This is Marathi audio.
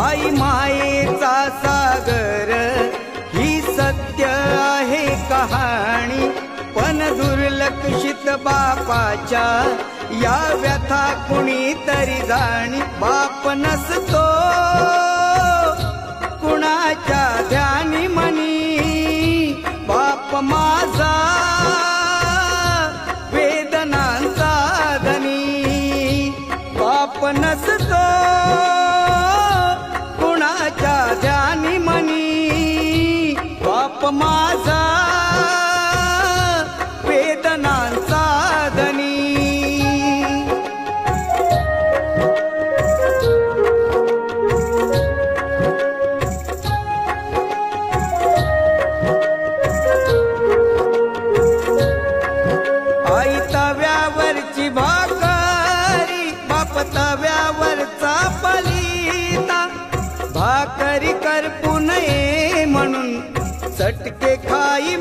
आई मायेचा सागर ही सत्य आहे कहाणी, पण दुर्लक्षित बापाच्या या व्यथा कुणी तरी जाणी. बाप नसतो कुणाच्या ध्यानी मनी, बाप माझा वेदनांचा धनी. बाप नसतो कुणाच्या ध्यानी मनी, बाप माझा वेदनांचा धनी. आई तव्यावरची भाकरी, बाप तव्यावरचा पलिता. भाकरी करपू नये म्हणून चटके खाई